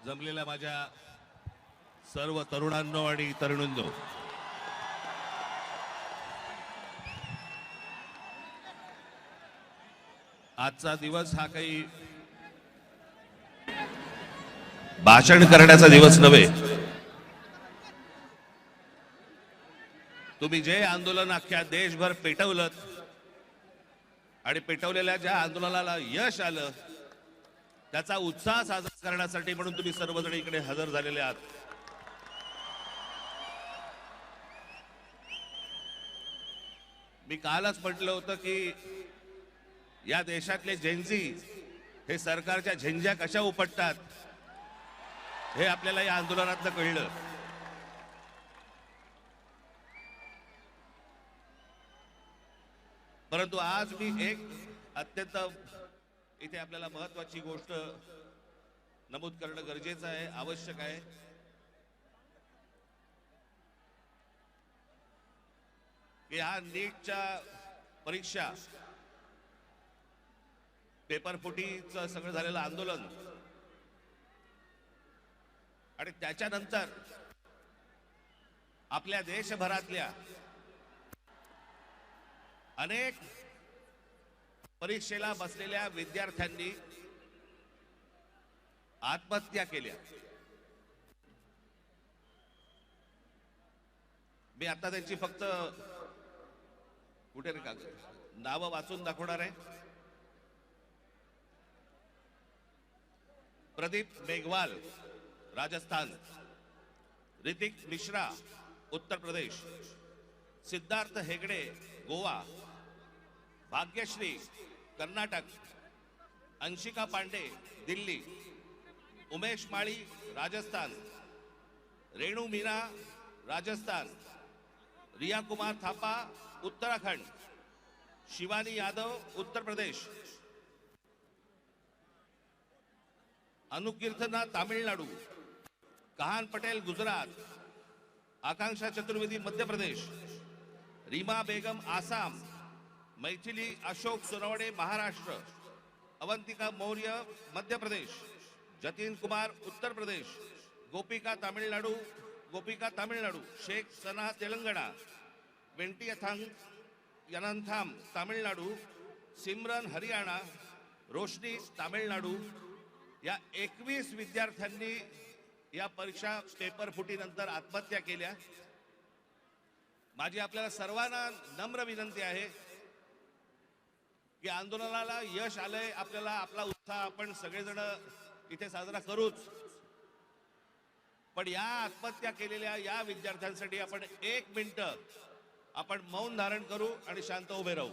जमलेल्या माझ्या सर्व तरुणांनो आणि तरुणींनो, आजचा दिवस हा काही भाषण करण्याचा दिवस नव्हे. तुम्ही जे आंदोलन अख्ख्या देशभर पेटवलं आणि पेटवलेल्या ज्या आंदोलनाला यश आलं त्याचा उत्साह साजरा करण्यासाठी म्हणून तुम्ही सर्वजण इकडे हजर झालेले आहात. मी कालच म्हटलं होतं की या देशातले जेन्झी हे सरकारच्या झेंझ्या कशा उपटतात हे आपल्याला या आंदोलनातनं कळलं. परंतु आज मी एक अत्यंत इथे आपल्याला महत्वाची गोष्ट नमूद करणं गरजेचं आहे, आवश्यक आहे. की हा नीटच्या परीक्षा पेपर फुटीचं सगळं झालेलं आंदोलन आणि त्याच्यानंतर आपल्या देशभरातल्या अनेक परीक्षेला बसलेल्या विद्यार्थ्यांनी आत्महत्या केल्या. मी आता त्यांची फक्त कुठे रे कागद नावं वाचून दाखवणार आहे. प्रदीप मेघवाल राजस्थान, ऋतिक मिश्रा उत्तर प्रदेश, सिद्धार्थ हेगड़े गोवा, भाग्यश्री कर्नाटक, अंशिका पांडे दिल्ली, उमेश माळी राजस्थान, रेणु मीना राजस्थान, रिया कुमार थापा उत्तराखंड, शिवानी यादव उत्तर प्रदेश, अनुकीर्तना तामिळनाडू, कहान पटेल गुजरात, आकांक्षा चतुर्वेदी मध्य प्रदेश, रीमा बेगम आसाम, मैथिली अशोक सोनवणे महाराष्ट्र, अवंतिका मौर्य मध्य प्रदेश, जतीन कुमार उत्तर प्रदेश, गोपिका तामिळनाडू, शेख सना तेलंगणा, वेंटियथांग यनंथाम तामिळनाडू, सिमरन हरियाणा, रोशनी तामिळनाडू या 21 विद्यार्थ्यांनी या परीक्षा पेपर फुटीनंतर आत्महत्या केल्या. माझी आपल्याला सर्वांना नम्र विनंती आहे की आंदोलनाला यश आलंय, आपल्याला आपला उत्साह आपण सगळेजण इथे साजरा करूच, पण या आत्महत्या केलेल्या या विद्यार्थ्यांसाठी आपण 1 मिनिट आपण मौन धारण करू आणि शांत उभे राहू.